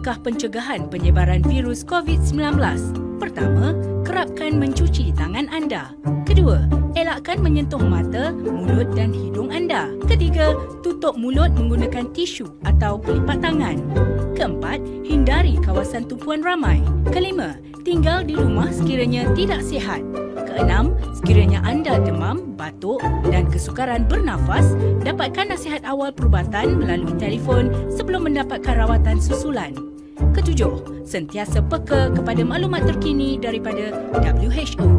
langkah pencegahan penyebaran virus COVID-19. Pertama, kerapkan mencuci tangan anda. Kedua, elakkan menyentuh mata, mulut dan hidung anda. Ketiga, tutup mulut menggunakan tisu atau pelipat tangan. Keempat, hindari kawasan tumpuan ramai. Kelima, tinggal di rumah sekiranya tidak sihat. Keenam, sekiranya anda demam, batuk dan kesukaran bernafas, dapatkan nasihat awal perubatan melalui telefon sebelum mendapatkan rawatan susulan. Ketujuh, sentiasa peka kepada maklumat terkini daripada WHO.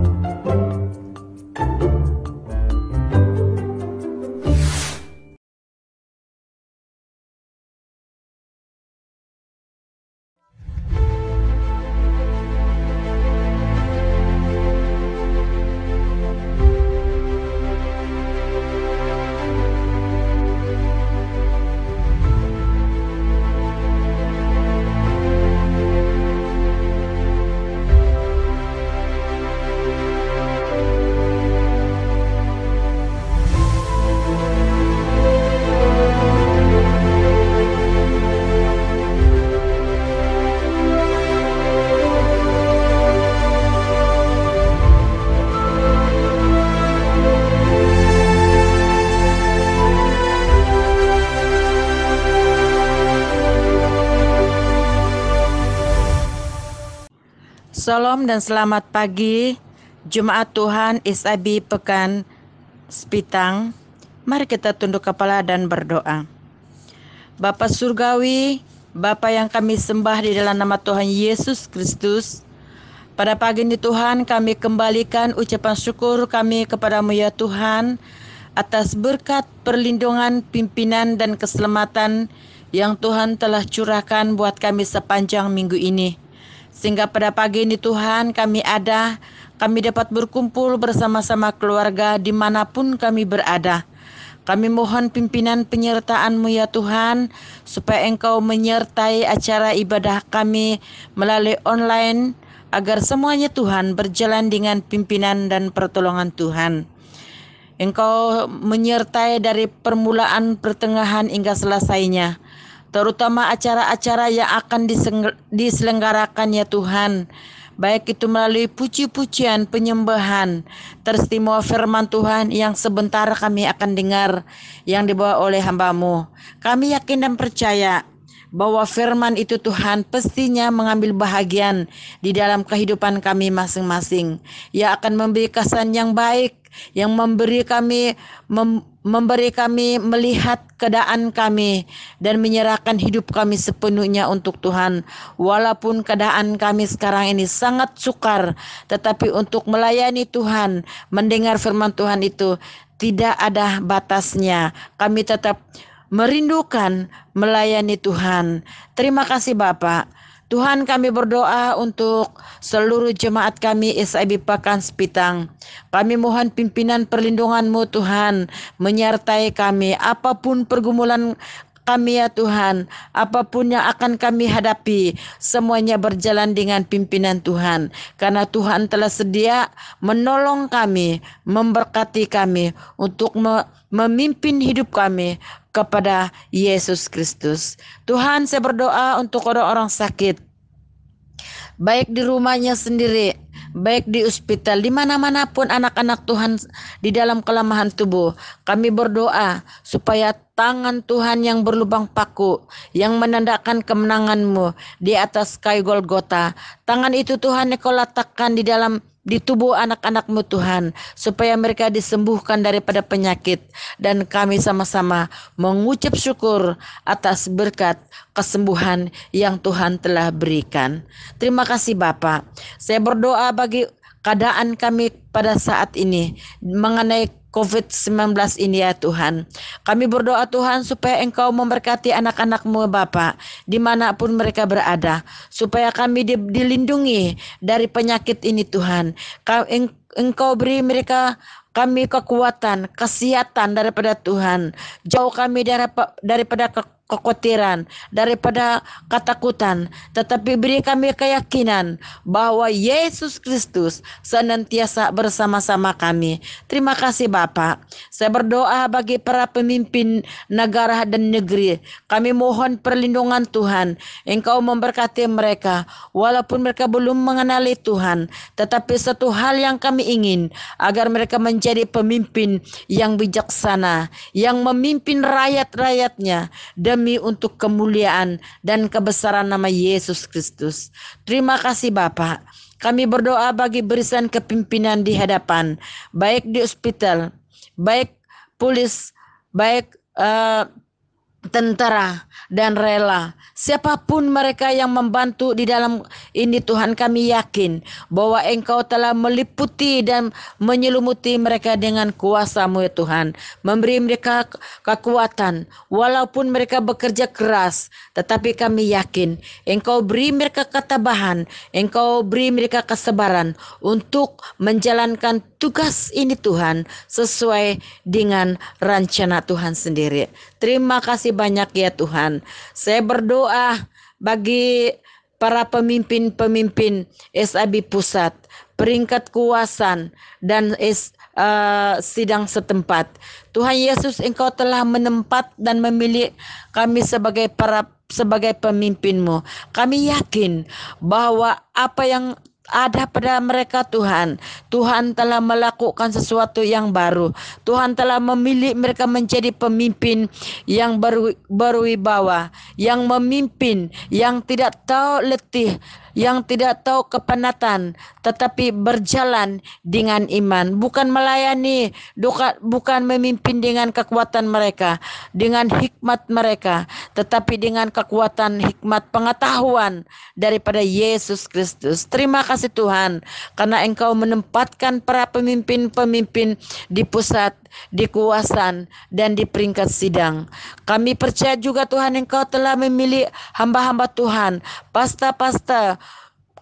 Salam dan selamat pagi Jemaat Tuhan SIB Pekan Sepitang. Mari kita tunduk kepala dan berdoa. Bapa Surgawi, Bapa yang kami sembah di dalam nama Tuhan Yesus Kristus, pada pagi ini Tuhan kami kembalikan ucapan syukur kami kepadamu ya Tuhan, atas berkat perlindungan, pimpinan dan keselamatan yang Tuhan telah curahkan buat kami sepanjang minggu ini. Sehingga pada pagi ini Tuhan kami dapat berkumpul bersama-sama keluarga dimanapun kami berada. Kami mohon pimpinan penyertaan-Mu ya Tuhan, supaya Engkau menyertai acara ibadah kami melalui online, agar semuanya Tuhan berjalan dengan pimpinan dan pertolongan Tuhan. Engkau menyertai dari permulaan, pertengahan hingga selesainya, terutama acara-acara yang akan diselenggarakan ya Tuhan, baik itu melalui puji-pujian, penyembahan, teristimewa firman Tuhan yang sebentar kami akan dengar yang dibawa oleh hamba-Mu. Kami yakin dan percaya bahwa firman itu Tuhan pastinya mengambil bahagian di dalam kehidupan kami masing-masing. Ia akan memberi kesan yang baik, yang memberi kami melihat keadaan kami dan menyerahkan hidup kami sepenuhnya untuk Tuhan. Walaupun keadaan kami sekarang ini sangat sukar, tetapi untuk melayani Tuhan, mendengar firman Tuhan itu tidak ada batasnya. Kami tetap merindukan melayani Tuhan. Terima kasih Bapak. Tuhan, kami berdoa untuk seluruh jemaat kami SIB Pekan Sepitang. Kami mohon pimpinan perlindungan-Mu Tuhan menyertai kami apapun pergumulan kami ya Tuhan, apapun yang akan kami hadapi, semuanya berjalan dengan pimpinan Tuhan. Karena Tuhan telah sedia menolong kami, memberkati kami untuk memimpin hidup kami kepada Yesus Kristus. Tuhan, saya berdoa untuk orang-orang sakit, baik di rumahnya sendiri, baik di hospital, di mana-mana pun anak-anak Tuhan di dalam kelemahan tubuh. Kami berdoa supaya tangan Tuhan yang berlubang paku, yang menandakan kemenangan-Mu di atas kayu Golgota, tangan itu Tuhan Engkau letakkan di tubuh anak-anak-Mu Tuhan, supaya mereka disembuhkan daripada penyakit. Dan kami sama-sama mengucap syukur atas berkat kesembuhan yang Tuhan telah berikan. Terima kasih Bapa. Saya berdoa bagi keadaan kami pada saat ini mengenai COVID-19 ini ya Tuhan. Kami berdoa Tuhan supaya Engkau memberkati anak-anak-Mu Bapa dimanapun mereka berada, supaya kami dilindungi dari penyakit ini Tuhan. Engkau beri kami kekuatan, kesehatan daripada Tuhan. Jauh kami daripada kekhawatiran, daripada ketakutan, tetapi beri kami keyakinan bahwa Yesus Kristus senantiasa bersama-sama kami. Terima kasih Bapak. Saya berdoa bagi para pemimpin negara dan negeri. Kami mohon perlindungan Tuhan. Engkau memberkati mereka walaupun mereka belum mengenali Tuhan, tetapi satu hal yang kami ingin agar mereka menjadi pemimpin yang bijaksana, yang memimpin rakyat-rakyatnya demi untuk kemuliaan dan kebesaran nama Yesus Kristus. Terima kasih Bapak. Kami berdoa bagi barisan kepimpinan di hadapan, baik di hospital, baik polis, baik tentara dan rela, siapapun mereka yang membantu di dalam ini Tuhan, kami yakin bahwa Engkau telah meliputi dan menyelumuti mereka dengan kuasa-Mu ya Tuhan, memberi mereka kekuatan walaupun mereka bekerja keras, tetapi kami yakin Engkau beri mereka ketabahan, Engkau beri mereka kesabaran untuk menjalankan tugas ini Tuhan sesuai dengan rencana Tuhan sendiri. Terima kasih banyak ya Tuhan. Saya berdoa bagi para pemimpin-pemimpin SAB Pusat, peringkat kuasan dan sidang setempat. Tuhan Yesus, Engkau telah menempat dan memilih kami sebagai pemimpin-Mu. Kami yakin bahwa apa yang ada pada mereka Tuhan, Tuhan telah melakukan sesuatu yang baru. Tuhan telah memilih mereka menjadi pemimpin yang berwibawa, yang memimpin, yang tidak tahu letih, yang tidak tahu kepenatan, tetapi berjalan dengan iman, bukan melayani, bukan memimpin dengan kekuatan mereka, dengan hikmat mereka, tetapi dengan kekuatan hikmat pengetahuan daripada Yesus Kristus. Terima kasih Tuhan, karena Engkau menempatkan para pemimpin-pemimpin di pusat, di kuasan, dan di peringkat sidang. Kami percaya juga Tuhan, Engkau telah memilih hamba-hamba Tuhan, pasta-pasta,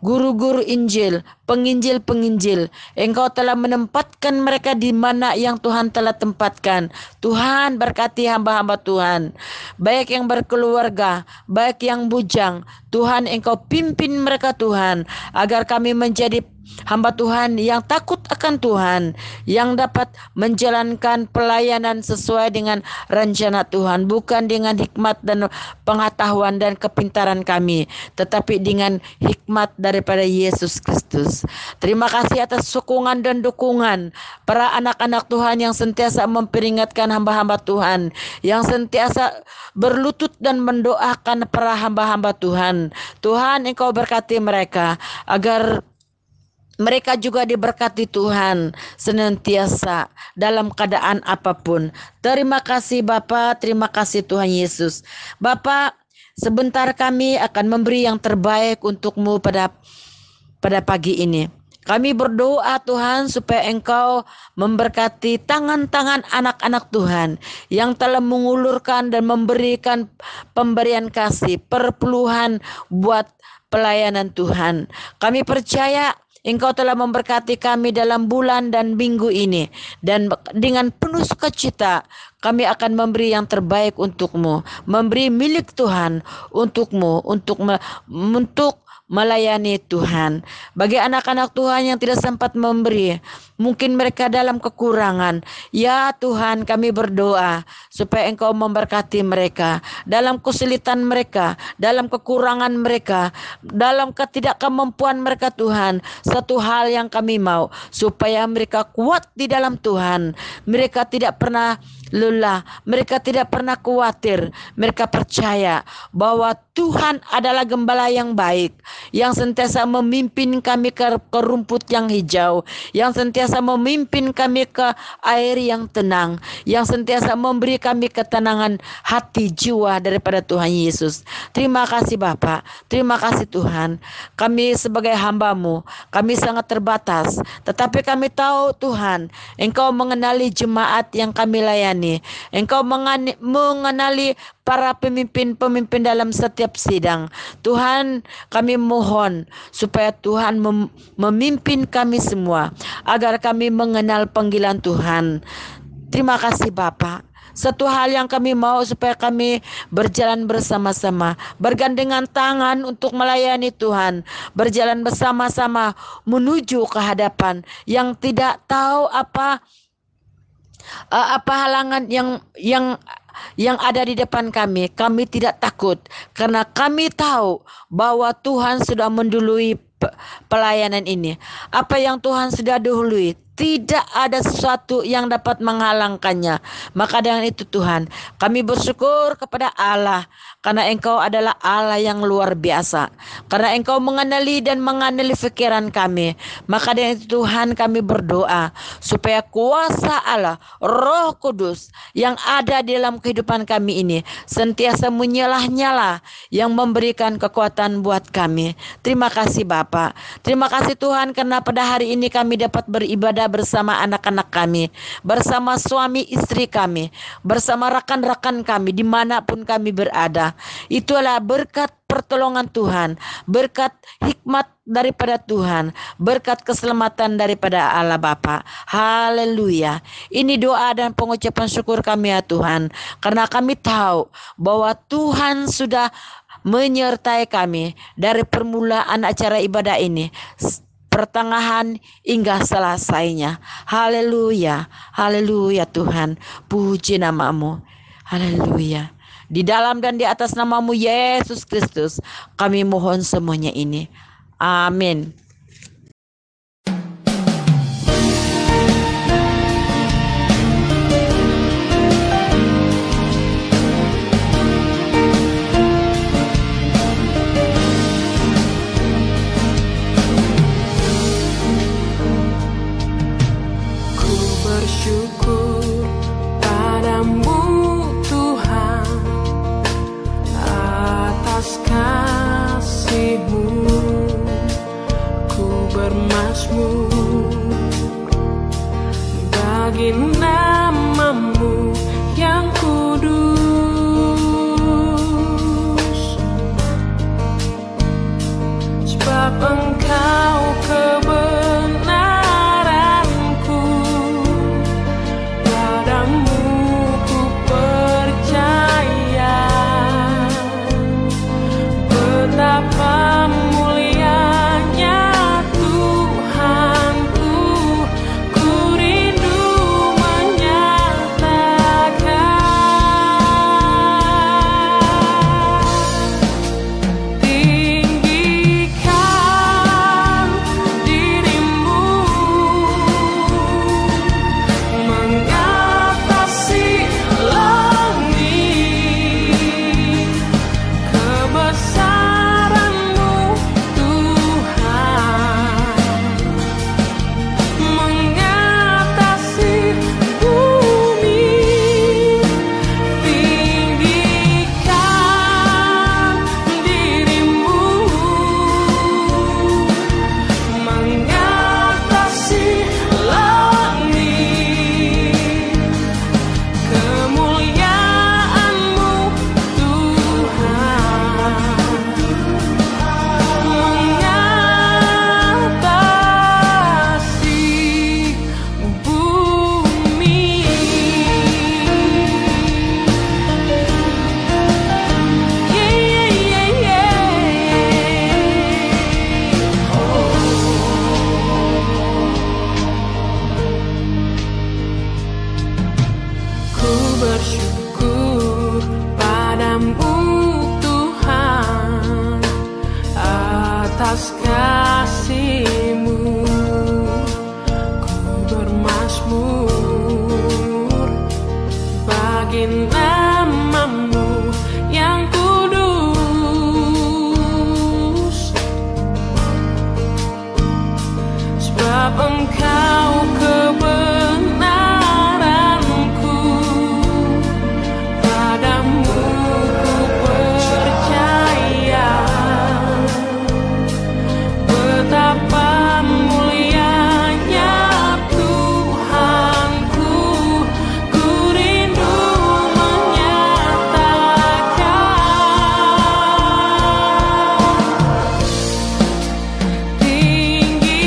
guru-guru Injil, penginjil-penginjil. Engkau telah menempatkan mereka di mana yang Tuhan telah tempatkan. Tuhan berkati hamba-hamba Tuhan, baik yang berkeluarga, baik yang bujang. Tuhan, Engkau pimpin mereka Tuhan, agar kami menjadi hamba Tuhan yang takut akan Tuhan, yang dapat menjalankan pelayanan sesuai dengan rencana Tuhan, bukan dengan hikmat dan pengetahuan dan kepintaran kami, tetapi dengan hikmat daripada Yesus Kristus. Terima kasih atas sokongan dan dukungan para anak-anak Tuhan yang sentiasa memperingatkan hamba-hamba Tuhan, yang sentiasa berlutut dan mendoakan para hamba-hamba Tuhan. Tuhan, Engkau berkati mereka agar mereka juga diberkati Tuhan senantiasa dalam keadaan apapun. Terima kasih Bapa, terima kasih Tuhan Yesus. Bapa, sebentar kami akan memberi yang terbaik untuk-Mu pada pagi ini. Kami berdoa Tuhan supaya Engkau memberkati tangan-tangan anak-anak Tuhan yang telah mengulurkan dan memberikan pemberian kasih, perpuluhan buat pelayanan Tuhan. Kami percaya Engkau telah memberkati kami dalam bulan dan minggu ini, dan dengan penuh sukacita kami akan memberi yang terbaik untuk-Mu, memberi milik Tuhan untuk-Mu, untuk melayani Tuhan. Bagi anak-anak Tuhan yang tidak sempat memberi, mungkin mereka dalam kekurangan, ya Tuhan, kami berdoa supaya Engkau memberkati mereka dalam kesulitan mereka, dalam kekurangan mereka, dalam ketidakkemampuan mereka Tuhan. Satu hal yang kami mau, supaya mereka kuat di dalam Tuhan, mereka tidak pernah lelah, mereka tidak pernah khawatir, mereka percaya bahwa Tuhan adalah gembala yang baik, yang sentiasa memimpin kami ke rumput yang hijau, yang sentiasa memimpin kami ke air yang tenang, yang sentiasa memberi kami ketenangan hati jiwa daripada Tuhan Yesus. Terima kasih Bapa, terima kasih Tuhan. Kami sebagai hamba-Mu, kami sangat terbatas, tetapi kami tahu Tuhan, Engkau mengenali jemaat yang kami layani. Engkau mengenali para pemimpin-pemimpin dalam setiap sidang. Tuhan, kami mohon supaya Tuhan memimpin kami semua, agar kami mengenal panggilan Tuhan. Terima kasih Bapa. Satu hal yang kami mau supaya kami berjalan bersama-sama, bergandengan tangan untuk melayani Tuhan, berjalan bersama-sama menuju ke hadapan, yang tidak tahu apa halangan yang ada di depan kami. Kami tidak takut karena kami tahu bahwa Tuhan sudah mendului pelayanan ini. Apa yang Tuhan sudah dahului, tidak ada sesuatu yang dapat menghalangkannya. Maka dengan itu Tuhan, kami bersyukur kepada Allah karena Engkau adalah Allah yang luar biasa. Karena Engkau mengenali dan mengenali pikiran kami. Maka dengan itu Tuhan, kami berdoa supaya kuasa Allah, Roh Kudus yang ada di dalam kehidupan kami ini sentiasa menyala-nyala, yang memberikan kekuatan buat kami. Terima kasih Bapa. Terima kasih Tuhan karena pada hari ini kami dapat beribadah bersama anak-anak kami, bersama suami istri kami, bersama rakan-rakan kami dimanapun kami berada. Itulah berkat pertolongan Tuhan, berkat hikmat daripada Tuhan, berkat keselamatan daripada Allah Bapa. Haleluya. Ini doa dan pengucapan syukur kami ya Tuhan, karena kami tahu bahwa Tuhan sudah menyertai kami dari permulaan acara ibadah ini, pertengahan hingga selesainya. Haleluya, haleluya Tuhan, puji nama-Mu. Haleluya. Di dalam dan di atas nama-Mu Yesus Kristus kami mohon semuanya ini. Amin. Bersyukur padamu Tuhan atas kasih-Mu, ku bermazmur bagi nama-Mu yang kudus, sebab Engkau kebenaranku. Padamu ku percaya, betapa mulianya Tuhanku, ku rindu menyatakan. Tinggikan dirimu mengatasi langit, kebesaran-Mu Tuhan mengatasi bumi. Tinggikan dirimu mengatasi langit, kemuliaan-Mu Tuhan mengatasi bumi. Ku bersyukur padamu Tuhan atas kasih-Mu, ku bermazmur bagi nama-Mu yang kudus, sebab Engkau kebenaranku. Padamu ku percaya, betapa mulianya Tuhanku, ku rindu menyatakan. Tinggikan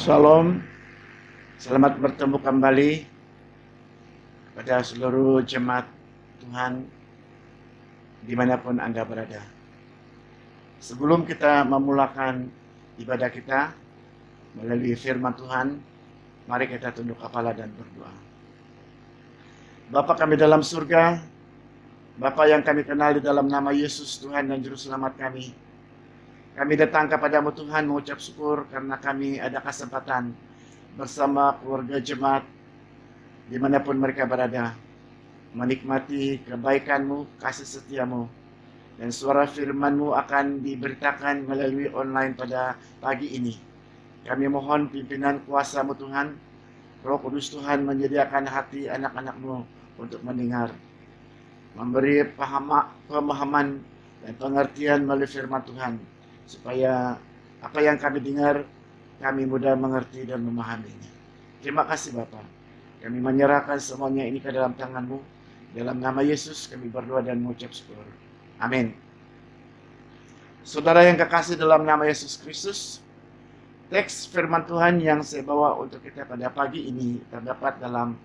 Shalom, selamat bertemu kembali kepada seluruh jemaat Tuhan dimanapun Anda berada. Sebelum kita memulakan ibadah kita melalui firman Tuhan, mari kita tunduk kepala dan berdoa. Bapa kami dalam surga, Bapa yang kami kenal di dalam nama Yesus Tuhan dan Juru Selamat kami. Kami datang kepadamu Tuhan mengucap syukur karena kami ada kesempatan bersama keluarga jemaat dimanapun mereka berada, menikmati kebaikan-Mu, kasih setia-Mu, dan suara firman-Mu akan diberitakan melalui online pada pagi ini. Kami mohon pimpinan kuasa-Mu Tuhan, Roh Kudus Tuhan menyediakan hati anak-anak-Mu untuk mendengar, memberi pemahaman dan pengertian melalui firman Tuhan, supaya apa yang kami dengar, kami mudah mengerti dan memahaminya. Terima kasih Bapa. Kami menyerahkan semuanya ini ke dalam tangan-Mu. Dalam nama Yesus kami berdoa dan mengucap syukur. Amin. Saudara yang kekasih dalam nama Yesus Kristus, teks firman Tuhan yang saya bawa untuk kita pada pagi ini terdapat dalam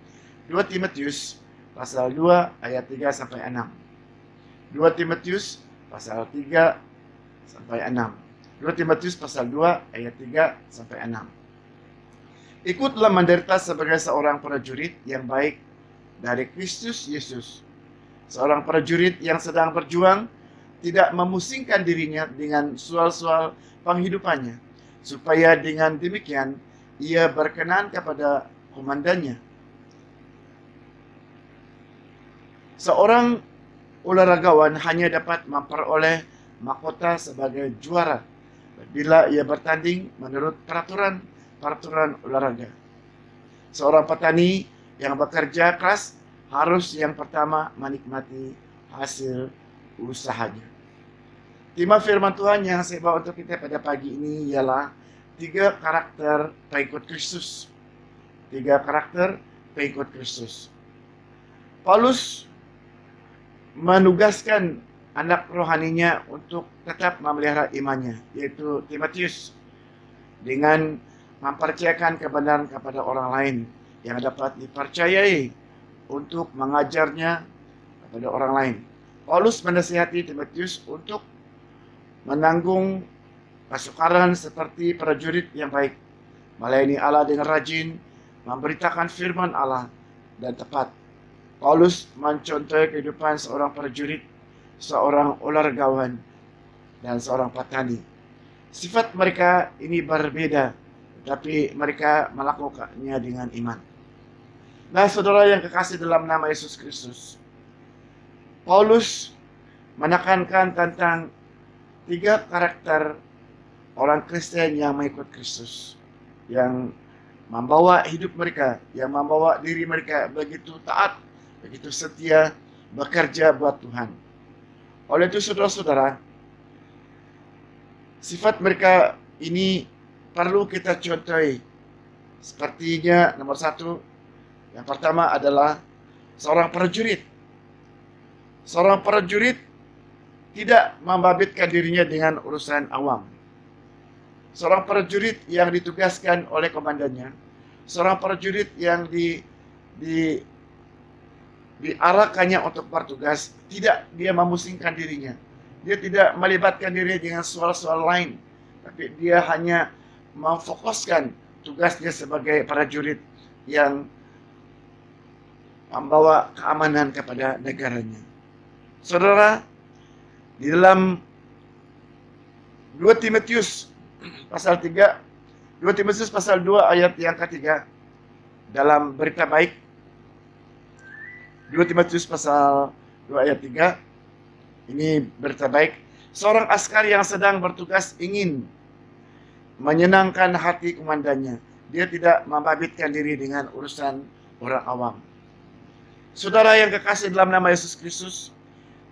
2 Timotius pasal 2 ayat 3 sampai 6. 2 Timotius pasal 3 sampai 6. 2 Timotius pasal 2 ayat 3 sampai 6. Ikutlah menderita sebagai seorang prajurit yang baik dari Kristus Yesus. Seorang prajurit yang sedang berjuang tidak memusingkan dirinya dengan soal-soal penghidupannya, supaya dengan demikian ia berkenan kepada komandannya. Seorang olahragawan hanya dapat memperoleh mahkota sebagai juara bila ia bertanding menurut peraturan olahraga. Seorang petani yang bekerja keras harus yang pertama menikmati hasil usahanya. Tema firman Tuhan yang saya bawa untuk kita pada pagi ini ialah 3 karakter pengikut Kristus. 3 karakter pengikut Kristus. Paulus menugaskan anak rohaninya untuk tetap memelihara imannya, yaitu Timotius, dengan mempercayakan kebenaran kepada orang lain yang dapat dipercayai untuk mengajarnya kepada orang lain. Paulus menasihati Timotius untuk menanggung kesukaran seperti prajurit yang baik, melayani Allah dengan rajin, memberitakan firman Allah dan tepat. Paulus mencontohi kehidupan seorang prajurit, seorang olahragawan, dan seorang petani. Sifat mereka ini berbeda, tapi mereka melakukannya dengan iman. Nah, saudara yang kekasih dalam nama Yesus Kristus, Paulus menekankan tentang 3 karakter orang Kristen yang mengikut Kristus, yang membawa hidup mereka, yang membawa diri mereka begitu taat, begitu setia, bekerja buat Tuhan. Oleh itu saudara-saudara, sifat mereka ini perlu kita contohi. Sepertinya nomor 1, yang pertama adalah seorang prajurit. Seorang prajurit tidak membabitkan dirinya dengan urusan awam. Seorang prajurit yang ditugaskan oleh komandannya, seorang prajurit yang diarahkannya untuk bertugas, tidak dia memusingkan dirinya. Dia tidak melibatkan diri dengan soal-soal lain, tapi dia hanya memfokuskan tugasnya sebagai prajurit yang membawa keamanan kepada negaranya. Saudara, di dalam 2 Timotius pasal 3, 2 Timotius pasal 2 ayat yang ketiga, dalam berita baik, 2 Timotius pasal 2 ayat 3, ini berita baik. Seorang askar yang sedang bertugas ingin menyenangkan hati komandannya. Dia tidak membabitkan diri dengan urusan orang awam. Saudara yang kekasih dalam nama Yesus Kristus,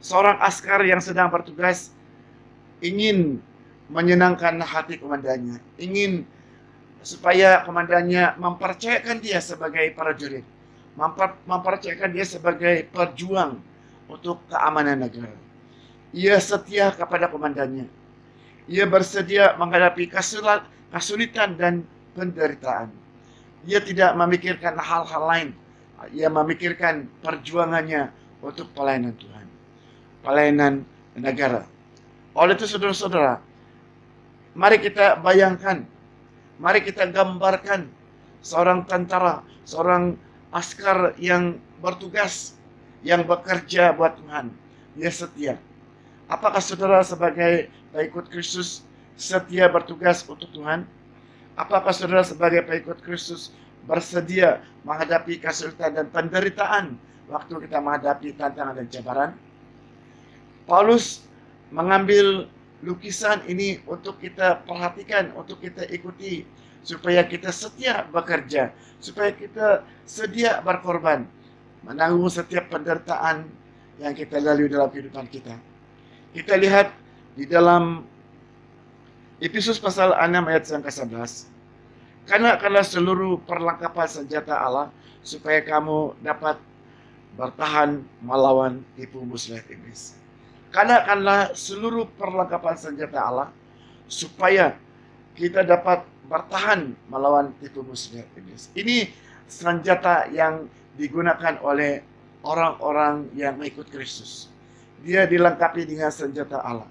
seorang askar yang sedang bertugas ingin menyenangkan hati komandannya, ingin supaya komandannya mempercayakan dia sebagai prajurit, mempercayakan dia sebagai pejuang untuk keamanan negara. Ia setia kepada komandannya. Ia bersedia menghadapi kesulitan dan penderitaan. Ia tidak memikirkan hal-hal lain. Ia memikirkan perjuangannya untuk pelayanan Tuhan, pelayanan negara. Oleh itu saudara-saudara, mari kita bayangkan, mari kita gambarkan seorang tentara, seorang askar yang bertugas, yang bekerja buat Tuhan. Dia setia. Apakah saudara sebagai pengikut Kristus setia bertugas untuk Tuhan? Apakah saudara sebagai pengikut Kristus bersedia menghadapi kesulitan dan penderitaan waktu kita menghadapi tantangan dan cabaran? Paulus mengambil lukisan ini untuk kita perhatikan, untuk kita ikuti, supaya kita setia bekerja, supaya kita sedia berkorban, menanggung setiap penderitaan yang kita lalui dalam kehidupan kita. Kita lihat di dalam Efesus pasal 6 ayat yang ke-11. Kenakanlah seluruh perlengkapan senjata Allah supaya kamu dapat bertahan melawan tipu muslihat iblis. Kenakanlah seluruh perlengkapan senjata Allah supaya kita dapat bertahan melawan tipu muslihat iblis. Ini senjata yang digunakan oleh orang-orang yang mengikut Kristus. Dia dilengkapi dengan senjata Allah.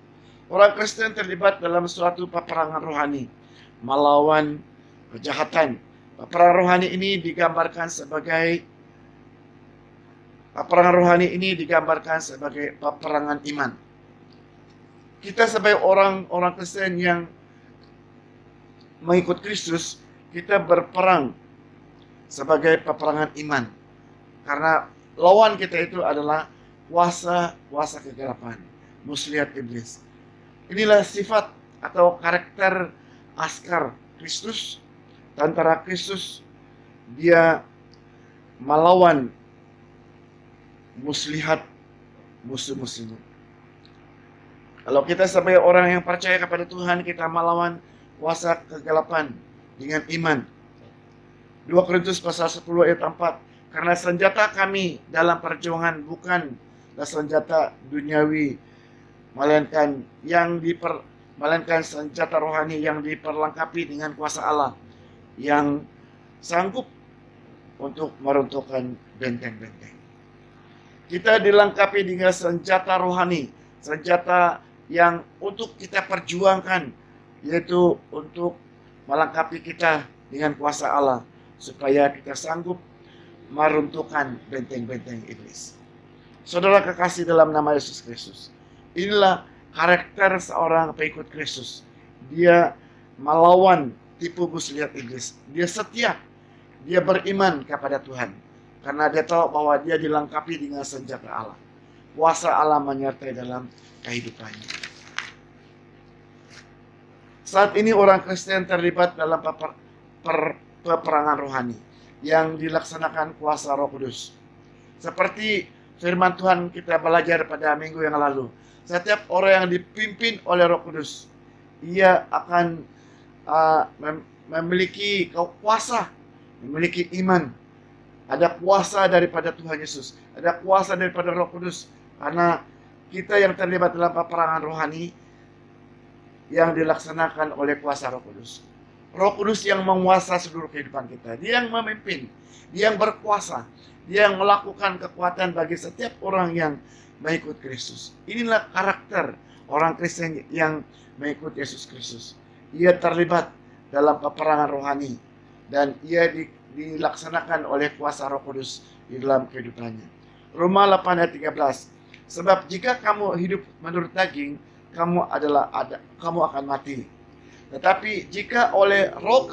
Orang Kristen terlibat dalam suatu peperangan rohani melawan kejahatan. Peperangan rohani ini digambarkan sebagai peperangan iman. Kita sebagai orang-orang Kristen yang mengikut Kristus, kita berperang sebagai peperangan iman. Karena lawan kita itu adalah kuasa kegelapan, muslihat iblis. Inilah sifat atau karakter askar Kristus, tentara Kristus. Dia melawan muslihat musuh-musuhnya. Kalau kita sebagai orang yang percaya kepada Tuhan, kita melawan kuasa kegelapan dengan iman. 2 Korintus pasal 10 ayat 4. Karena senjata kami dalam perjuangan bukanlah senjata duniawi, melainkan senjata rohani yang diperlengkapi dengan kuasa Allah yang sanggup untuk meruntuhkan benteng-benteng. Kita dilengkapi dengan senjata rohani, senjata yang untuk kita perjuangkan, yaitu untuk melengkapi kita dengan kuasa Allah supaya kita sanggup meruntuhkan benteng-benteng iblis. Saudara kekasih dalam nama Yesus Kristus, inilah karakter seorang pengikut Kristus. Dia melawan tipu muslihat iblis. Dia setia. Dia beriman kepada Tuhan. Karena dia tahu bahwa dia dilengkapi dengan senjata Allah. Kuasa Allah menyertai dalam kehidupannya. Saat ini orang Kristen terlibat dalam peperangan rohani yang dilaksanakan kuasa Roh Kudus. Seperti firman Tuhan kita belajar pada minggu yang lalu. Setiap orang yang dipimpin oleh Roh Kudus, ia akan memiliki kuasa, memiliki iman. Ada kuasa daripada Tuhan Yesus, ada kuasa daripada Roh Kudus. Karena kita yang terlibat dalam peperangan rohani yang dilaksanakan oleh kuasa Roh Kudus. Roh Kudus yang menguasai seluruh kehidupan kita. Dia yang memimpin, dia yang berkuasa, dia yang melakukan kekuatan bagi setiap orang yang mengikut Kristus. Inilah karakter orang Kristen yang mengikut Yesus Kristus. Ia terlibat dalam peperangan rohani dan ia dilaksanakan oleh kuasa Roh Kudus di dalam kehidupannya. Roma 8 ayat 13. Sebab jika kamu hidup menurut daging, kamu akan mati. Tetapi jika oleh roh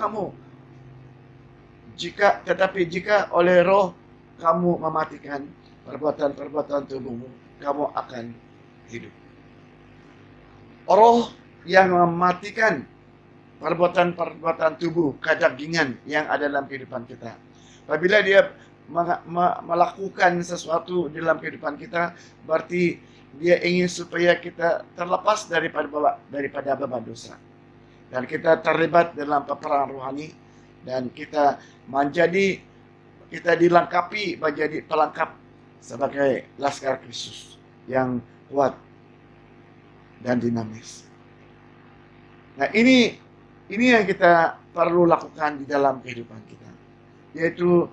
kamu mematikan perbuatan-perbuatan tubuhmu, kamu akan hidup. Roh yang mematikan perbuatan-perbuatan tubuh, kedagingan yang ada dalam kehidupan kita. Apabila dia melakukan sesuatu dalam kehidupan kita, berarti dia ingin supaya kita terlepas daripada beban dosa. Dan kita terlibat dalam peperangan rohani dan kita dilengkapi menjadi pelengkap sebagai laskar Kristus yang kuat dan dinamis. Nah, ini Ini yang kita perlu lakukan di dalam kehidupan kita. Yaitu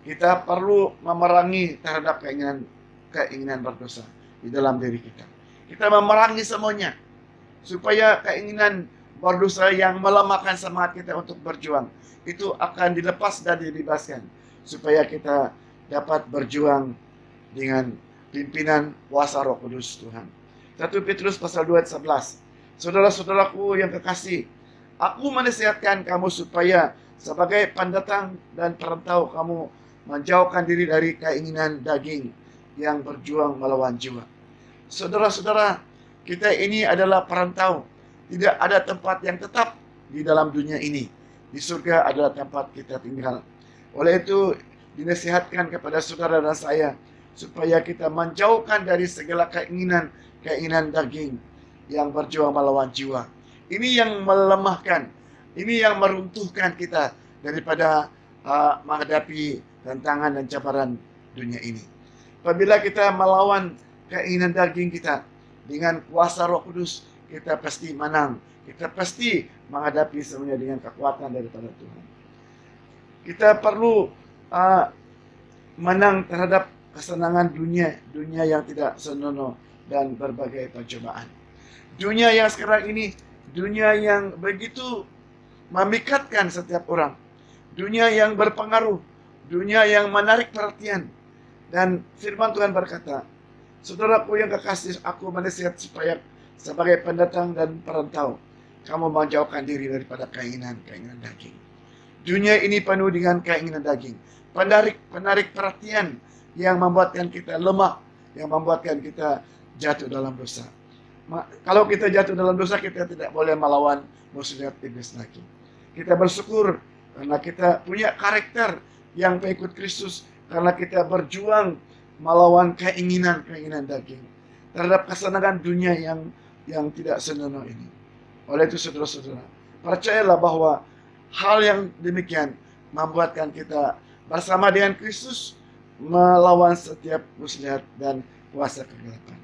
kita perlu memerangi terhadap keinginan berdosa di dalam diri kita. Kita memerangi semuanya supaya keinginan berdosa yang melemahkan semangat kita untuk berjuang itu akan dilepas dan dibebaskan supaya kita dapat berjuang dengan pimpinan kuasa Roh Kudus Tuhan. 1 Petrus pasal 2 ayat 11. Saudara-saudaraku yang kekasih, aku menasihatkan kamu supaya sebagai pendatang dan perantau kamu menjauhkan diri dari keinginan daging yang berjuang melawan jiwa. Saudara-saudara, kita ini adalah perantau. Tidak ada tempat yang tetap di dalam dunia ini. Di surga adalah tempat kita tinggal. Oleh itu, dinasihatkan kepada saudara dan saya supaya kita menjauhkan dari segala keinginan daging yang berjuang melawan jiwa. Ini yang melemahkan, ini yang meruntuhkan kita daripada menghadapi tantangan dan cabaran dunia ini. Apabila kita melawan keinginan daging kita dengan kuasa Roh Kudus, kita pasti menang. Kita pasti menghadapi semuanya dengan kekuatan daripada Tuhan. Kita perlu menang terhadap kesenangan dunia yang tidak senonoh dan berbagai pencobaan. Dunia yang sekarang ini, dunia yang begitu memikatkan setiap orang. Dunia yang berpengaruh, dunia yang menarik perhatian. Dan firman Tuhan berkata, saudaraku yang kekasih, aku menasihat supaya sebagai pendatang dan perantau, kamu menjauhkan diri daripada keinginan daging. Dunia ini penuh dengan keinginan daging. Penarik perhatian yang membuatkan kita lemah, yang membuatkan kita jatuh dalam dosa. Kalau kita jatuh dalam dosa, kita tidak boleh melawan musuh iblis lagi. Kita bersyukur karena kita punya karakter yang pengikut Kristus, karena kita berjuang melawan keinginan daging terhadap kesenangan dunia yang tidak senonoh ini. Oleh itu saudara-saudara, percayalah bahwa hal yang demikian membuatkan kita bersama dengan Kristus melawan setiap muslihat dan kuasa kegelapan.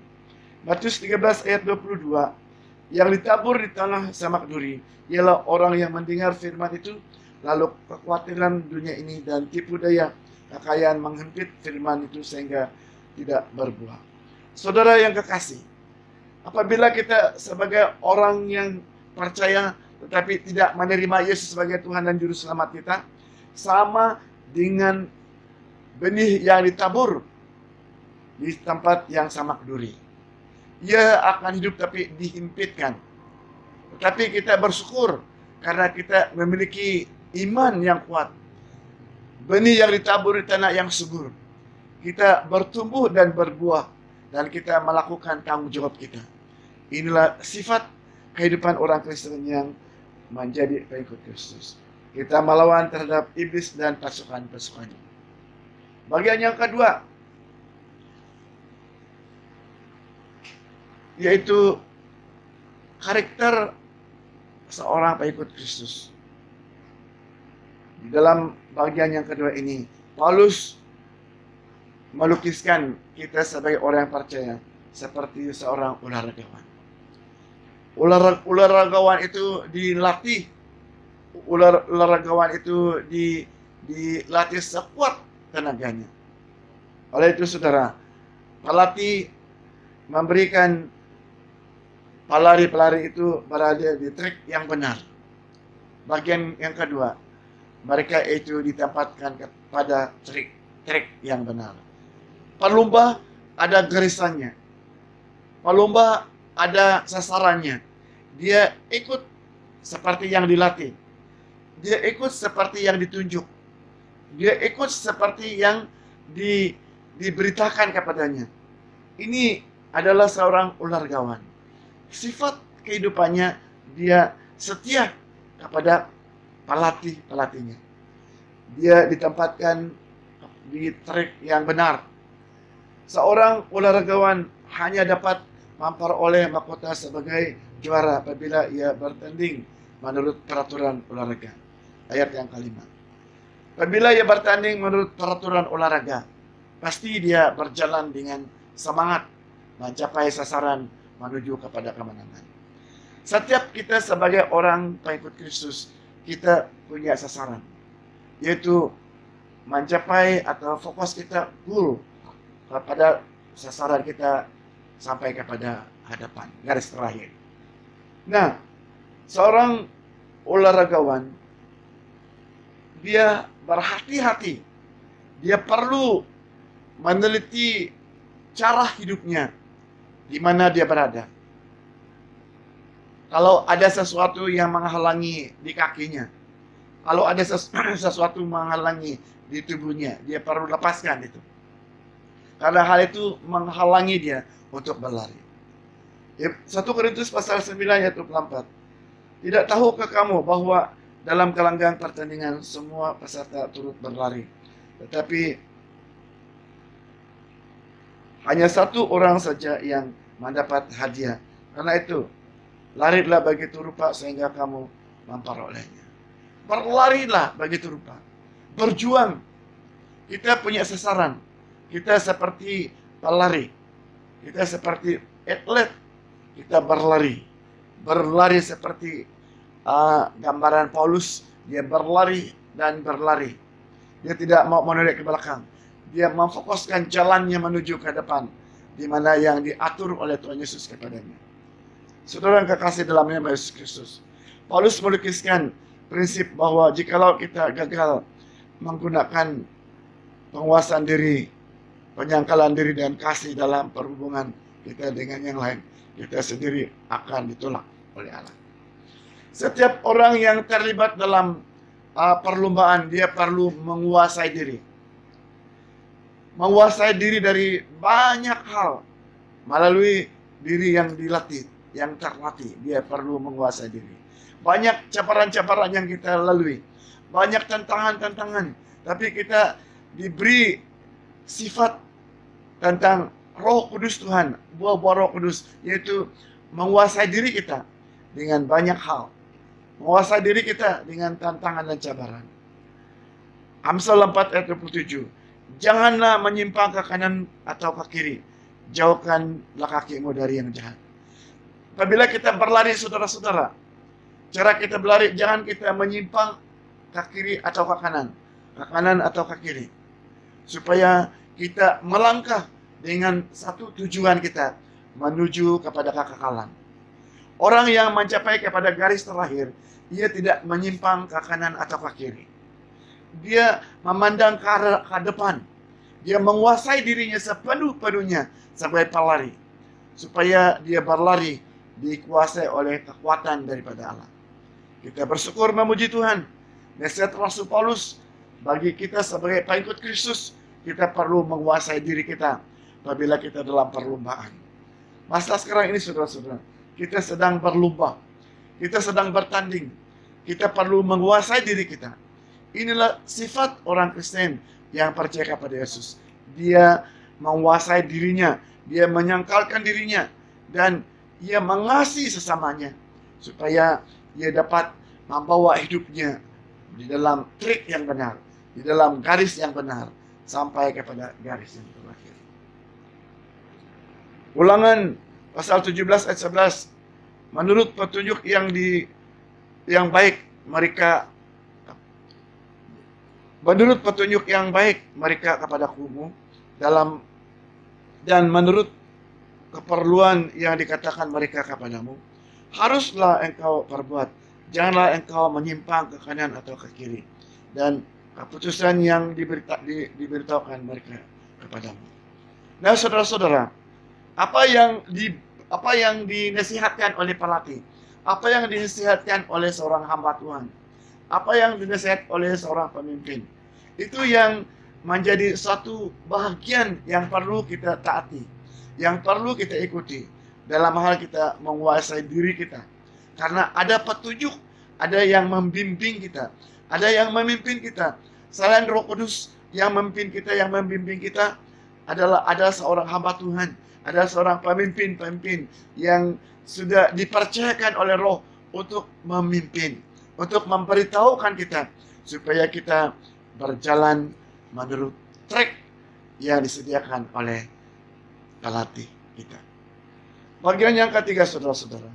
Matius 13 ayat 22, yang ditabur di tanah samak duri ialah orang yang mendengar firman itu, lalu kekhawatiran dunia ini dan tipu daya kekayaan menghempit firman itu sehingga tidak berbuah. Saudara yang kekasih, apabila kita sebagai orang yang percaya tetapi tidak menerima Yesus sebagai Tuhan dan Juru Selamat kita, sama dengan benih yang ditabur di tempat yang samak duri. Ia akan hidup tapi dihimpitkan. Tetapi kita bersyukur karena kita memiliki iman yang kuat. Benih yang ditabur di tanah yang subur. Kita bertumbuh dan berbuah, dan kita melakukan tanggung jawab kita. Inilah sifat kehidupan orang Kristen yang menjadi pengikut Kristus. Kita melawan terhadap iblis dan pasukan-pasukannya. Bagian yang kedua, yaitu karakter seorang pengikut Kristus. Di dalam bagian yang kedua ini, Paulus melukiskan kita sebagai orang yang percaya seperti seorang ularagawan. Ularagawan itu dilatih, ularagawan itu dilatih sekuat tenaganya. Oleh itu saudara, pelatih memberikan pelari-pelari itu berada di trek yang benar. Bagian yang kedua, mereka itu ditempatkan pada trek yang benar. Pelumba ada garisannya. Pelumba ada sasarannya. Dia ikut seperti yang dilatih. Dia ikut seperti yang ditunjuk. Dia ikut seperti yang diberitakan kepadanya. Ini adalah seorang ularagawan. Sifat kehidupannya, dia setia kepada pelatihnya. Dia ditempatkan di trek yang benar. Seorang ularagawan hanya dapat memperoleh mahkota sebagai juara apabila ia bertanding menurut peraturan olahraga. Ayat yang kelima. Apabila ia bertanding menurut peraturan olahraga, pasti dia berjalan dengan semangat mencapai sasaran menuju kepada kemenangan. Setiap kita sebagai orang pengikut Kristus, kita punya sasaran, yaitu mencapai atau fokus kita goal pada sasaran kita sampai kepada hadapan, garis terakhir. Nah, seorang olahragawan, dia berhati-hati, dia perlu meneliti cara hidupnya, di mana dia berada. Kalau ada sesuatu yang menghalangi di kakinya, kalau ada sesuatu menghalangi di tubuhnya, dia perlu lepaskan itu. Karena hal itu menghalangi dia untuk berlari. 1 Korintus pasal 9 ayat 24. Tidak tahukah kamu bahwa dalam gelanggang pertandingan semua peserta turut berlari, tetapi hanya satu orang saja yang mendapat hadiah. Karena itu, larilah begitu rupa sehingga kamu memperolehnya. Berlarilah begitu rupa. Berjuang. Kita punya sasaran. Kita seperti pelari. Kita seperti atlet. Kita berlari. Berlari seperti gambaran Paulus. Dia berlari dan berlari. Dia tidak mau menoleh ke belakang. Dia memfokuskan jalannya menuju ke depan. Di mana yang diatur oleh Tuhan Yesus kepadanya. Saudara yang kekasih dalam nama Yesus Kristus, Paulus melukiskan prinsip bahwa jikalau kita gagal menggunakan penguasaan diri, penyangkalan diri dan kasih dalam perhubungan kita dengan yang lain, kita sendiri akan ditolak oleh Allah. Setiap orang yang terlibat dalam perlombaan, dia perlu menguasai diri. Menguasai diri dari banyak hal melalui diri yang dilatih, yang terlatih. Dia perlu menguasai diri. Banyak cabaran-cabaran yang kita lalui, banyak tantangan-tantangan, tapi kita diberi sifat tentang Roh Kudus Tuhan, buah-buah Roh Kudus, yaitu menguasai diri kita dengan banyak hal, menguasai diri kita dengan tantangan dan cabaran. Amsal 4 ayat 27. Janganlah menyimpang ke kanan atau ke kiri, jauhkanlah kakimu dari yang jahat. Apabila kita berlari, saudara-saudara, cara kita berlari, jangan kita menyimpang ke kiri atau ke kanan atau ke kiri, supaya kita melangkah dengan satu tujuan kita, menuju kepada kekekalan. Orang yang mencapai kepada garis terakhir, ia tidak menyimpang ke kanan atau ke kiri. Dia memandang ke depan. Dia menguasai dirinya sepenuh-penuhnya sebagai pelari, supaya dia berlari dikuasai oleh kekuatan daripada Allah. Kita bersyukur memuji Tuhan. Nasihat Rasul Paulus bagi kita sebagai pengikut Kristus, kita perlu menguasai diri kita apabila kita dalam perlombaan. Masa sekarang ini, saudara-saudara, kita sedang berlomba, kita sedang bertanding. Kita perlu menguasai diri kita. Inilah sifat orang Kristen yang percaya kepada Yesus. Dia menguasai dirinya, dia menyangkalkan dirinya, dan ia mengasihi sesamanya, supaya ia dapat membawa hidupnya di dalam trik yang benar, di dalam garis yang benar, sampai kepada garis yang terakhir. Ulangan pasal 17 ayat 11. Menurut petunjuk yang baik mereka kepadamu dan menurut keperluan yang dikatakan mereka kepadamu, haruslah engkau perbuat. Janganlah engkau menyimpang ke kanan atau ke kiri. Dan keputusan yang diberitahukan mereka kepadamu. Nah, saudara-saudara, apa yang dinasihatkan oleh pelatih, apa yang dinasihatkan oleh seorang hamba Tuhan, apa yang dinasihat oleh seorang pemimpin, itu yang menjadi satu bahagian yang perlu kita taati, yang perlu kita ikuti dalam hal kita menguasai diri kita. Karena ada petunjuk, ada yang membimbing kita, ada yang memimpin kita. Selain Roh Kudus yang memimpin kita, yang membimbing kita, ada seorang hamba Tuhan, ada seorang pemimpin yang sudah dipercayakan oleh Roh untuk memimpin, untuk memberitahukan kita, supaya kita berjalan menurut trek yang disediakan oleh pelatih kita. Bagian yang ketiga, saudara-saudara,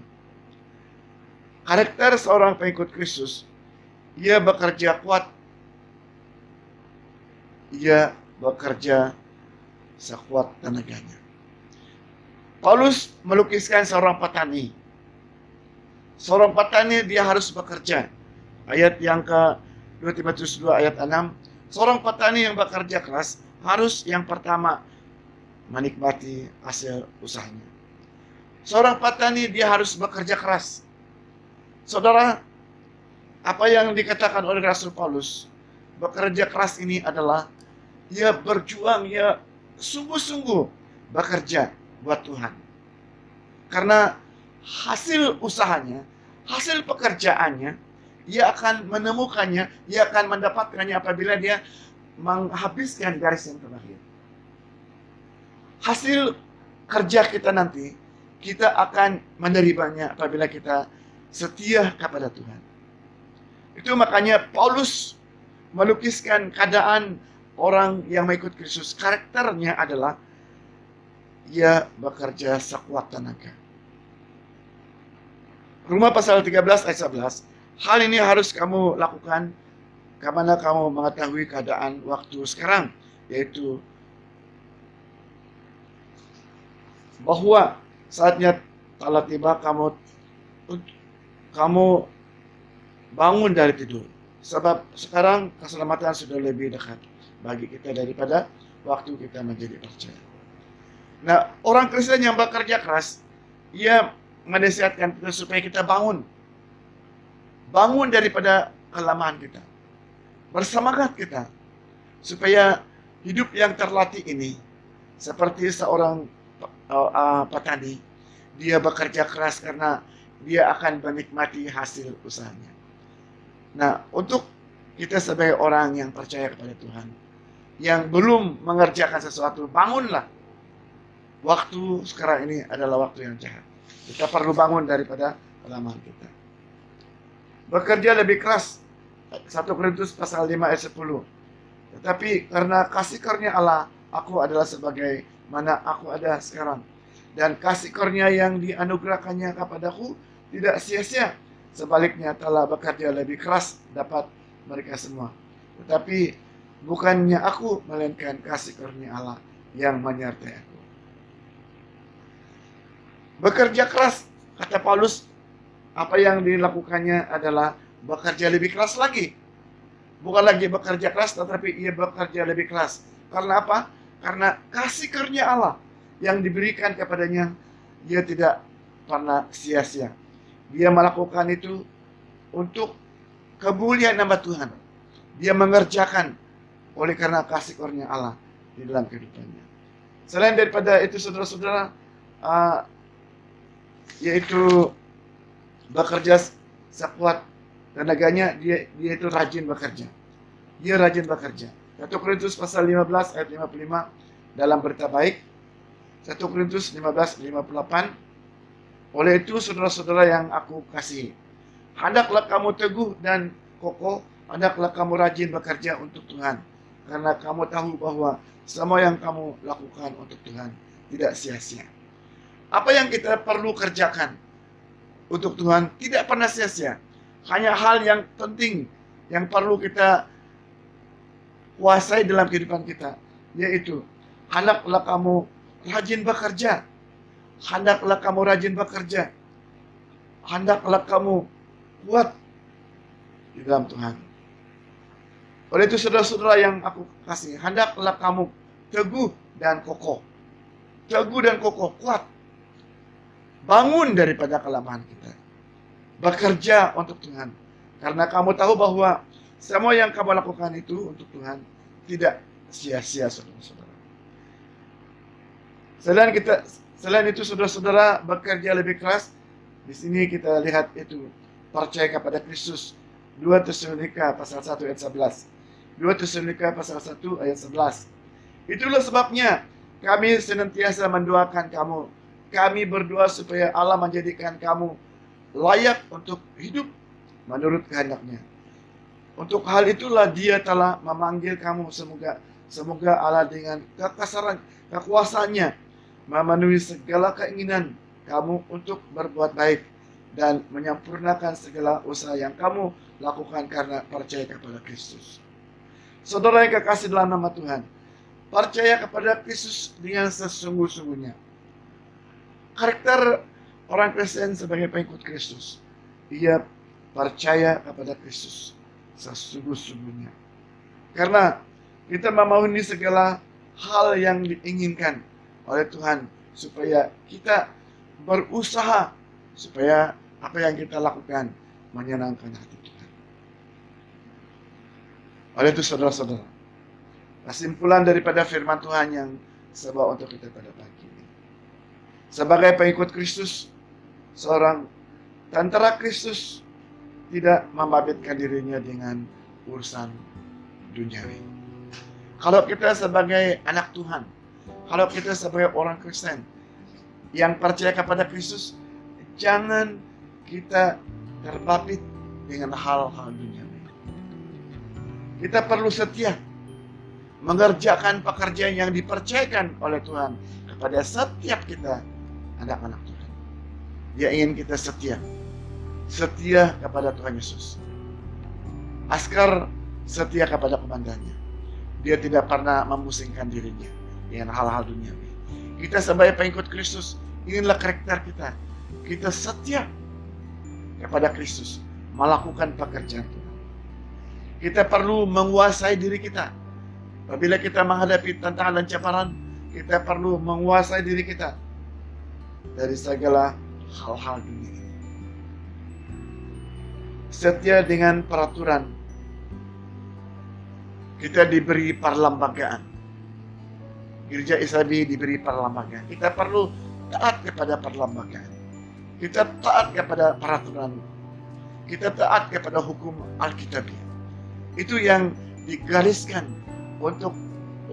Karakter seorang pengikut Kristus, ia bekerja kuat, ia bekerja sekuat tenaganya. Paulus melukiskan seorang petani. Seorang petani dia harus bekerja. Ayat yang ke 2 Timotius 2 ayat 6. Seorang petani yang bekerja keras harus yang pertama menikmati hasil usahanya. Seorang petani dia harus bekerja keras. Saudara, apa yang dikatakan oleh Rasul Paulus, bekerja keras ini adalah ia berjuang, ia sungguh-sungguh bekerja buat Tuhan. Karena hasil usahanya, hasil pekerjaannya, ia akan menemukannya, ia akan mendapatkannya apabila dia menghabiskan garis yang terakhir. Hasil kerja kita nanti, kita akan menerimanya apabila kita setia kepada Tuhan. Itu makanya Paulus melukiskan keadaan orang yang mengikut Kristus. Karakternya adalah ia bekerja sekuat tenaga. Roma pasal 13 ayat 11. Hal ini harus kamu lakukan karena kamu mengetahui keadaan waktu sekarang, yaitu bahwa saatnya telah tiba kamu bangun dari tidur. Sebab sekarang keselamatan sudah lebih dekat bagi kita daripada waktu kita menjadi percaya. Nah, orang Kristen yang bekerja keras, ia menasihatkan kita supaya kita bangun. Bangun daripada kelemahan kita. Bersemangat kita. Supaya hidup yang terlatih ini, seperti seorang petani, dia bekerja keras karena dia akan menikmati hasil usahanya. Nah, untuk kita sebagai orang yang percaya kepada Tuhan, yang belum mengerjakan sesuatu, bangunlah. Waktu sekarang ini adalah waktu yang jahat. Kita perlu bangun daripada kelemahan kita. Bekerja lebih keras. 1 Korintus pasal 5 ayat 10. Tetapi karena kasih karunia Allah, aku adalah sebagai mana aku ada sekarang. Dan kasih karunia yang dianugerahkannya kepadaku tidak sia-sia. Sebaliknya telah bekerja lebih keras dapat mereka semua. Tetapi bukannya aku, melainkan kasih karunia Allah yang menyertai aku. Bekerja keras, kata Paulus, apa yang dilakukannya adalah bekerja lebih keras lagi. Bukan lagi bekerja keras, tetapi ia bekerja lebih keras. Karena apa? Karena kasih karunia Allah yang diberikan kepadanya, dia tidak pernah sia-sia. Dia melakukan itu untuk kemuliaan nama Tuhan. Dia mengerjakan oleh karena kasih karunia Allah di dalam kehidupannya. Selain daripada itu, saudara-saudara, yaitu bekerja sekuat tenaganya, dia itu rajin bekerja. Dia rajin bekerja. 1 Korintus pasal 15 ayat 55 dalam berita baik. 1 Korintus 15:58. Oleh itu, saudara-saudara yang aku kasihi, hendaklah kamu teguh dan kokoh, hendaklah kamu rajin bekerja untuk Tuhan, karena kamu tahu bahwa semua yang kamu lakukan untuk Tuhan tidak sia-sia. Apa yang kita perlu kerjakan untuk Tuhan tidak pernah sia-sia. Hanya hal yang penting yang perlu kita kuasai dalam kehidupan kita, yaitu hendaklah kamu rajin bekerja. Hendaklah kamu rajin bekerja. Hendaklah kamu kuat di dalam Tuhan. Oleh itu, saudara-saudara yang aku kasih, hendaklah kamu teguh dan kokoh. Teguh dan kokoh, kuat. Bangun daripada kelemahan kita. Bekerja untuk Tuhan. Karena kamu tahu bahwa semua yang kamu lakukan itu untuk Tuhan tidak sia-sia, saudara-saudara. Selain itu, saudara-saudara, bekerja lebih keras. Di sini kita lihat itu percaya kepada Kristus. 2 Tesalonika pasal 1 ayat 11. 2 Tesalonika pasal 1 ayat 11. Itulah sebabnya kami senantiasa mendoakan kamu. Kami berdoa supaya Allah menjadikan kamu layak untuk hidup menurut kehendak-Nya. Untuk hal itulah Dia telah memanggil kamu. Semoga Allah dengan kekuasaannya memenuhi segala keinginan kamu untuk berbuat baik dan menyempurnakan segala usaha yang kamu lakukan karena percaya kepada Kristus. Saudara yang kekasih dalam nama Tuhan, percaya kepada Kristus dengan sesungguh-sungguhnya. Karakter orang Kristen sebagai pengikut Kristus, ia percaya kepada Kristus sesungguh-sungguhnya. Karena kita memenuhi segala hal yang diinginkan oleh Tuhan, supaya kita berusaha supaya apa yang kita lakukan menyenangkan hati Tuhan. Oleh itu saudara-saudara, kesimpulan daripada firman Tuhan yang saya bawa untuk kita pada pagi ini. Sebagai pengikut Kristus, seorang tentara Kristus tidak membabitkan dirinya dengan urusan duniawi. Kalau kita sebagai anak Tuhan, kalau kita sebagai orang Kristen yang percaya kepada Kristus, jangan kita terbabit dengan hal-hal duniawi. Kita perlu setia mengerjakan pekerjaan yang dipercayakan oleh Tuhan kepada setiap kita, anak-anak Tuhan. Dia ingin kita setia kepada Tuhan Yesus. Askar setia kepada komandannya. Dia tidak pernah memusingkan dirinya dengan hal-hal duniawi. Kita sebagai pengikut Kristus, inilah karakter kita. Kita setia kepada Kristus, melakukan pekerjaan Tuhan. Kita perlu menguasai diri kita. Apabila kita menghadapi tantangan dan cabaran, kita perlu menguasai diri kita dari segala hal-hal dunia ini. Setia dengan peraturan. Kita diberi perlembagaan. Gereja Isabi diberi perlembagaan. Kita perlu taat kepada perlembagaan. Kita taat kepada peraturan. Kita taat kepada hukum Alkitabiah. Itu yang digariskan untuk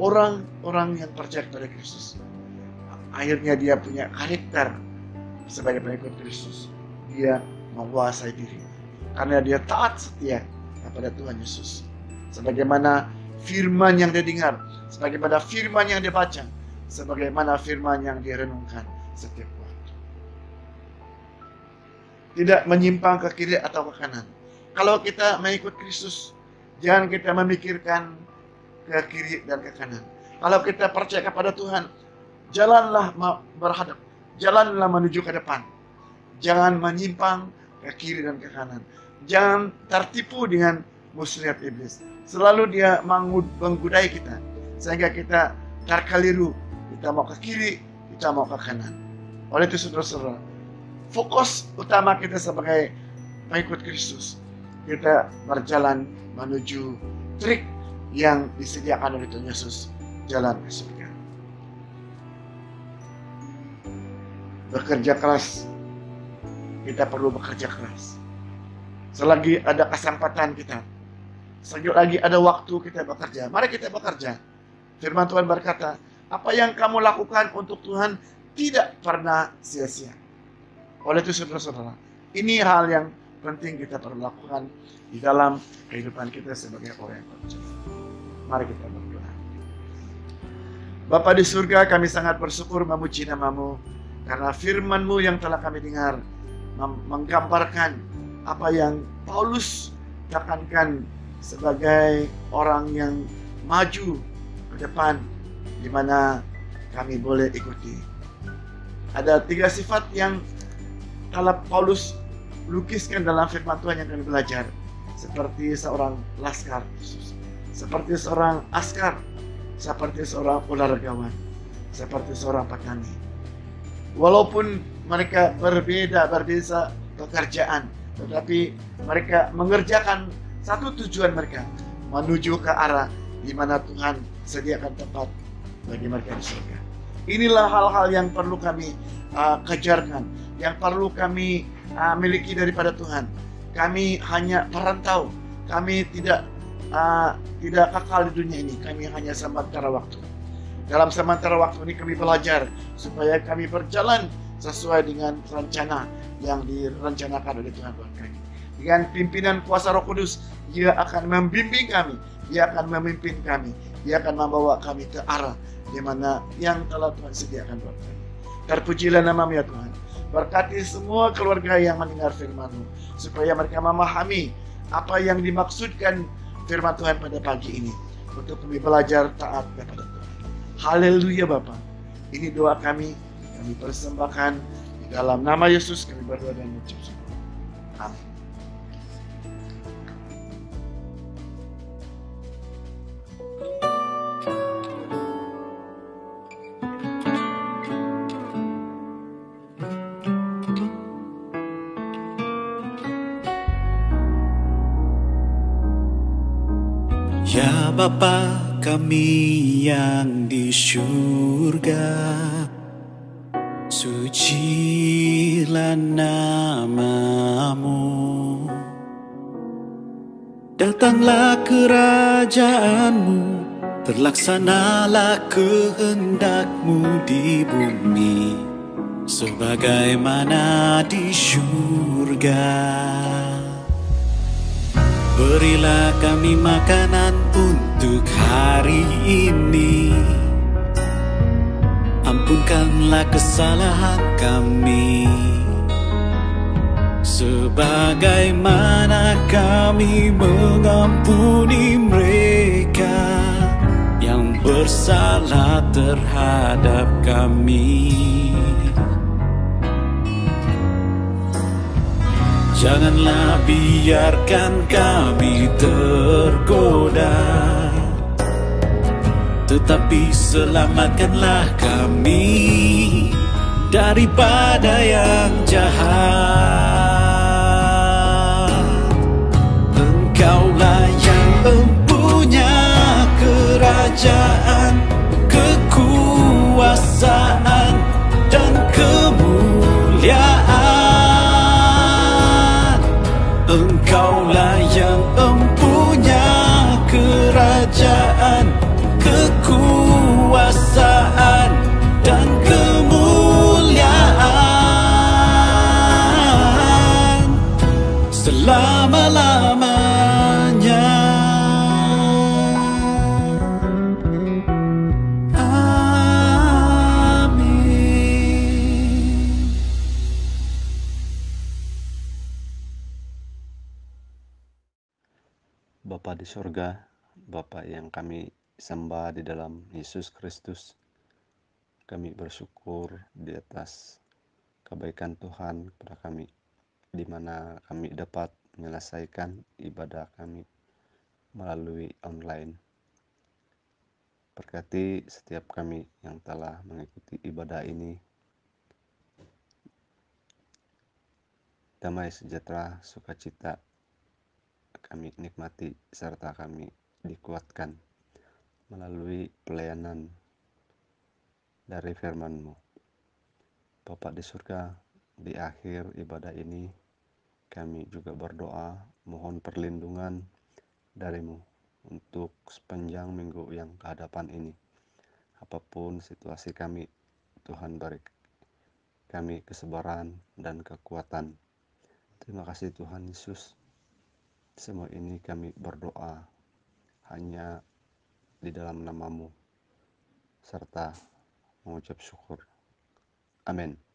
orang-orang yang percaya kepada Kristus. Akhirnya dia punya karakter sebagai pengikut Kristus. Dia menguasai diri karena dia taat setia kepada Tuhan Yesus. Sebagaimana firman yang dia dengar, sebagaimana firman yang dia baca, sebagaimana firman yang dia renungkan setiap waktu. Tidak menyimpang ke kiri atau ke kanan. Kalau kita mengikut Kristus, jangan kita memikirkan ke kiri dan ke kanan. Kalau kita percaya kepada Tuhan, jalanlah berhadap, jalanlah menuju ke depan. Jangan menyimpang ke kiri dan ke kanan. Jangan tertipu dengan muslihat iblis. Selalu dia menggodai kita sehingga kita terkeliru. Kita mau ke kiri, kita mau ke kanan. Oleh itu saudara-saudara, fokus utama kita sebagai pengikut Kristus, kita berjalan menuju trik yang disediakan oleh Tuhan Yesus, jalan ke surga. Bekerja keras. Kita perlu bekerja keras. Selagi ada kesempatan kita, selagi lagi ada waktu kita bekerja, mari kita bekerja. Firman Tuhan berkata, apa yang kamu lakukan untuk Tuhan tidak pernah sia-sia. Oleh itu saudara-saudara, ini hal yang penting kita perlu lakukan di dalam kehidupan kita sebagai orang yang percaya. Mari kita berdoa. Bapa di surga, kami sangat bersyukur memuji nama-Mu karena firman-Mu yang telah kami dengar menggambarkan apa yang Paulus tekankan sebagai orang yang maju ke depan, di mana kami boleh ikuti. Ada 3 sifat yang telah Paulus lukiskan dalam firman Tuhan yang kami belajar, seperti seorang laskar Yesus, seperti seorang askar, seperti seorang olahragawan, seperti seorang petani. Walaupun mereka berbeda pekerjaan, tetapi mereka mengerjakan satu tujuan mereka, menuju ke arah di mana Tuhan sediakan tempat bagi mereka di surga. Inilah hal-hal yang perlu kami kejarkan, yang perlu kami miliki daripada Tuhan. Kami hanya perantau, kami tidak kekal di dunia ini, kami hanya sementara waktu. Dalam sementara waktu ini kami belajar supaya kami berjalan sesuai dengan rencana yang direncanakan oleh Tuhan buat kami. Dengan pimpinan kuasa Roh Kudus, Dia akan membimbing kami, Dia akan memimpin kami, Dia akan membawa kami ke arah di mana yang telah Tuhan sediakan buat kami. Terpujilah nama-Mu ya Tuhan. Berkati semua keluarga yang mendengar firman-Mu, supaya mereka memahami apa yang dimaksudkan firman Tuhan pada pagi ini, untuk kami belajar taat kepada Tuhan. Haleluya Bapa. Ini doa kami persembahkan di dalam nama Yesus kami berdoa dan mengucap syukur. Amin. Ya Bapa kami yang di surga, sucilah namamu. Datanglah kerajaanmu, terlaksanalah kehendakmu di bumi, sebagaimana di surga. Berilah kami makanan untuk hari ini. Ampunkanlah kesalahan kami, sebagaimana kami mengampuni mereka yang bersalah terhadap kami. Janganlah biarkan kami tergoda, tetapi selamatkanlah kami daripada yang jahat. Engkaulah yang mempunyai kerajaan, kekuasaan, dan kemuliaan. Engkaulah yang mempunyai kerajaan, kekuasaan, dan kemuliaan selama-lamanya. Amin. Bapa di surga, Bapa yang kami sembah di dalam Yesus Kristus, kami bersyukur di atas kebaikan Tuhan kepada kami, di mana kami dapat menyelesaikan ibadah kami melalui online. Berkati setiap kami yang telah mengikuti ibadah ini. Damai sejahtera, sukacita kami nikmati, serta kami dikuatkan melalui pelayanan dari firman-Mu. Bapa di surga, di akhir ibadah ini kami juga berdoa mohon perlindungan dari-Mu untuk sepanjang minggu yang kehadapan ini. Apapun situasi kami, Tuhan beri kami kesabaran dan kekuatan. Terima kasih Tuhan Yesus. Semua ini kami berdoa hanya di dalam nama-Mu serta mengucap syukur. Amin.